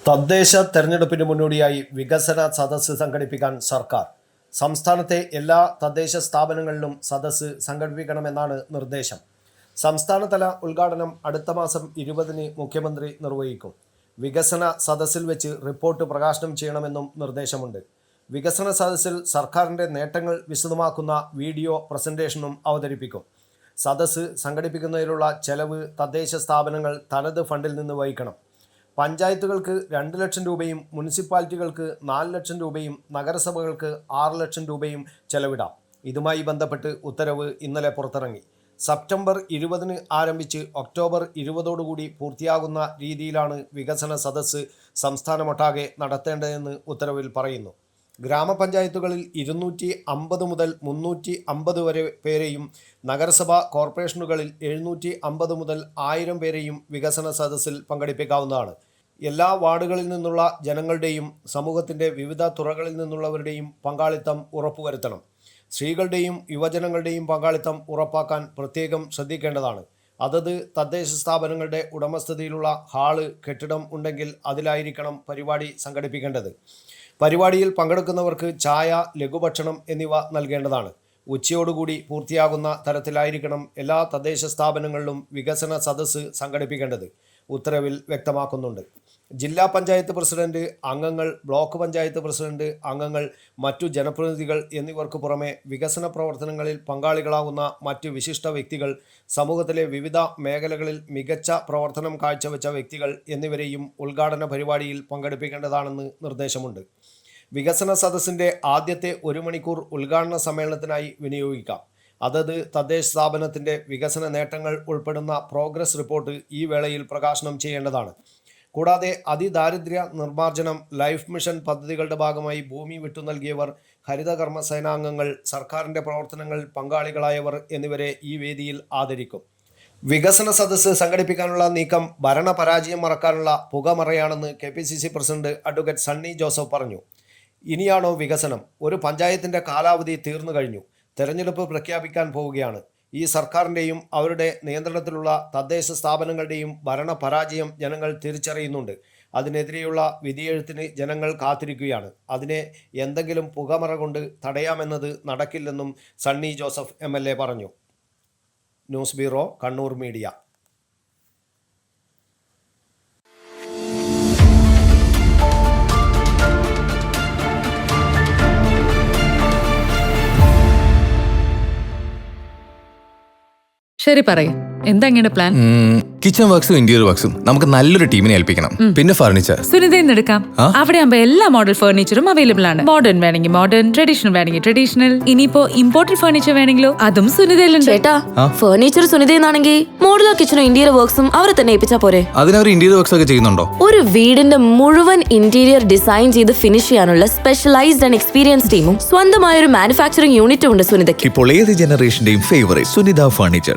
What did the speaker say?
തദ്ദേശ തെരഞ്ഞെടുപ്പിന് മുന്നോടിയായി വികസന സദസ്സ് സംഘടിപ്പിക്കാൻ സർക്കാർ. സംസ്ഥാനത്തെ എല്ലാ തദ്ദേശ സ്ഥാപനങ്ങളിലും സദസ്സ് സംഘടിപ്പിക്കണമെന്നാണ് നിർദ്ദേശം. സംസ്ഥാനതല ഉദ്ഘാടനം അടുത്ത മാസം 20-ന് മുഖ്യമന്ത്രി നിർവഹിക്കും. വികസന സദസ്സിൽ വെച്ച് റിപ്പോർട്ട് പ്രകാശനം ചെയ്യണമെന്നും നിർദ്ദേശമുണ്ട്. വികസന സദസ്സിൽ സർക്കാരിൻ്റെ നേട്ടങ്ങൾ വിശദമാക്കുന്ന വീഡിയോ പ്രസന്റേഷനും അവതരിപ്പിക്കും. സദസ്സ് സംഘടിപ്പിക്കുന്നതിനുള്ള ചെലവ് തദ്ദേശ സ്ഥാപനങ്ങൾ തനത് ഫണ്ടിൽ നിന്ന് വഹിക്കണം. പഞ്ചായത്തുകൾക്ക് 2 ലക്ഷം രൂപയും മുനിസിപ്പാലിറ്റികൾക്ക് 4 ലക്ഷം രൂപയും നഗരസഭകൾക്ക് 6 ലക്ഷം രൂപയും ചെലവിടാം. ഇതുമായി ബന്ധപ്പെട്ട് ഉത്തരവ് ഇന്നലെ പുറത്തിറങ്ങി. സെപ്റ്റംബർ 20-ന് ആരംഭിച്ച് ഒക്ടോബർ 20-ഓടുകൂടി പൂർത്തിയാകുന്ന രീതിയിലാണ് വികസന സദസ്സ് സംസ്ഥാനമൊട്ടാകെ നടത്തേണ്ടതെന്ന് ഉത്തരവിൽ പറയുന്നു. ഗ്രാമപഞ്ചായത്തുകളിൽ 250 മുതൽ 350 വരെ പേരെയും നഗരസഭാ കോർപ്പറേഷനുകളിൽ 750 മുതൽ 1000 പേരെയും വികസന സദസ്സിൽ പങ്കെടുപ്പിക്കാവുന്നതാണ്. എല്ലാ വാർഡുകളിൽ നിന്നുള്ള ജനങ്ങളുടെയും സമൂഹത്തിൻ്റെ വിവിധ തുറകളിൽ നിന്നുള്ളവരുടെയും പങ്കാളിത്തം ഉറപ്പുവരുത്തണം. സ്ത്രീകളുടെയും യുവജനങ്ങളുടെയും പങ്കാളിത്തം ഉറപ്പാക്കാൻ പ്രത്യേകം ശ്രദ്ധിക്കേണ്ടതാണ്. അതത് തദ്ദേശ സ്ഥാപനങ്ങളുടെ ഉടമസ്ഥതയിലുള്ള ഹാള്, കെട്ടിടം ഉണ്ടെങ്കിൽ അതിലായിരിക്കണം പരിപാടി സംഘടിപ്പിക്കേണ്ടത്. പരിപാടിയിൽ പങ്കെടുക്കുന്നവർക്ക് ചായ, ലഘുഭക്ഷണം എന്നിവ നൽകേണ്ടതാണ്. ഉച്ചയോടുകൂടി പൂർത്തിയാകുന്ന തരത്തിലായിരിക്കണം എല്ലാ തദ്ദേശ സ്ഥാപനങ്ങളിലും വികസന സദസ്സ് സംഘടിപ്പിക്കേണ്ടത് ഉത്തരവിൽ വ്യക്തമാക്കുന്നുണ്ട്. ജില്ലാ പഞ്ചായത്ത് പ്രസിഡന്റ് അംഗങ്ങൾ, ബ്ലോക്ക് പഞ്ചായത്ത് പ്രസിഡന്റ് അംഗങ്ങൾ, മറ്റു ജനപ്രതിനിധികൾ എന്നിവർക്ക് പുറമെ വികസന പ്രവർത്തനങ്ങളിൽ പങ്കാളികളാവുന്ന മറ്റ് വിശിഷ്ട വ്യക്തികൾ, സമൂഹത്തിലെ വിവിധ മേഖലകളിൽ മികച്ച പ്രവർത്തനം കാഴ്ചവെച്ച വ്യക്തികൾ എന്നിവരെയും ഉദ്ഘാടന പരിപാടിയിൽ പങ്കെടുപ്പിക്കേണ്ടതാണെന്ന് നിർദ്ദേശമുണ്ട്. വികസന സദസ്സിൻ്റെ ആദ്യത്തെ 1 മണിക്കൂർ ഉദ്ഘാടന സമ്മേളനത്തിനായി വിനിയോഗിക്കാം. അതത് തദ്ദേശ സ്ഥാപനത്തിൻ്റെ വികസന നേട്ടങ്ങൾ ഉൾപ്പെടുന്ന പ്രോഗ്രസ് റിപ്പോർട്ട് ഈ വേളയിൽ പ്രകാശനം ചെയ്യേണ്ടതാണ്. കൂടാതെ അതിദാരിദ്ര്യ നിർമ്മാർജ്ജനം, ലൈഫ് മിഷൻ പദ്ധതികളുടെ ഭാഗമായി ഭൂമി വിട്ടു നൽകിയവർ, ഹരിതകർമ്മ സേനാംഗങ്ങൾ, സർക്കാരിൻ്റെ പ്രവർത്തനങ്ങളിൽ പങ്കാളികളായവർ എന്നിവരെ ഈ വേദിയിൽ ആദരിക്കും. വികസന സദസ്സ് സംഘടിപ്പിക്കാനുള്ള നീക്കം ഭരണപരാജയം മറക്കാനുള്ള പുകമറയാണെന്ന് KPCC president advocate Sunny Joseph പറഞ്ഞു. ഇനിയാണോ വികസനം? ഒരു പഞ്ചായത്തിൻ്റെ കാലാവധി തീർന്നു കഴിഞ്ഞു. തെരഞ്ഞെടുപ്പ് പ്രഖ്യാപിക്കാൻ പോവുകയാണ്. ഈ സർക്കാരിൻ്റെയും അവരുടെ നിയന്ത്രണത്തിലുള്ള തദ്ദേശ സ്ഥാപനങ്ങളുടെയും ഭരണപരാജയം ജനങ്ങൾ തിരിച്ചറിയുന്നുണ്ട്. അതിനെതിരെയുള്ള വിധിയെഴുത്തിന് ജനങ്ങൾ കാത്തിരിക്കുകയാണ്. അതിനെ എന്തെങ്കിലും പുകമറ കൊണ്ട് തടയാമെന്നത് നടക്കില്ലെന്നും സണ്ണി ജോസഫ് MLA പറഞ്ഞു. News bureau, Kannur media. ശരി, പറയും എന്താ ഇങ്ങനെ പ്ലാൻ? കിച്ചൺ വർക്സും ഇന്റീരിയർ വർക്സും നമുക്ക് നല്ലൊരു ടീമിനെ ഏൽപ്പിക്കണം. പിന്നെ ഫർണിച്ചർ സുനിതയിൽ എടുക്കാം. അവിടെ ആകുമ്പോ എല്ലാ മോഡൽ ഫർണിച്ചറും അവൈലബിൾ ആണ്. മോഡേൺ വേണമെങ്കിൽ മോഡേൺ, ട്രഡീഷണൽ വേണമെങ്കിൽ ട്രഡീഷണൽ. ഇനിയിപ്പോ ഇമ്പോർട്ടഡ് ഫർണിച്ചർ വേണമെങ്കിലോ അതും സുനിതയിലുണ്ട്. ചേട്ടാ, ഫർണിച്ചർ സുനിതയിലാണെങ്കിൽ മോഡുലാർ കിച്ചണും ഇന്റീരിയർ വർക്സും അവരെ തന്നെ ഏൽപ്പിച്ചാ പോരെ? അതിനവർ ഇന്റീരിയർ വർക്സ് ഒക്കെ ചെയ്യുന്നുണ്ടോ? ഒരു വീടിന്റെ മുഴുവൻ ഇന്റീരിയർ ഡിസൈൻ ചെയ്ത് ഫിനിഷ് ചെയ്യാനുള്ള സ്പെഷ്യലൈസ്ഡ് ആൻഡ് എക്സ്പീരിയൻസ് ടീമും സ്വന്തമായ ഒരു മാനുഫാക്ചറിംഗ് യൂണിറ്റും ഉണ്ട് സുനിതയ്ക്ക്. ഇപ്പോൾ ഏത് ജനറേഷന്റെയും ഫേവറേറ്റ് സുനിത ഫർണിച്ചർ.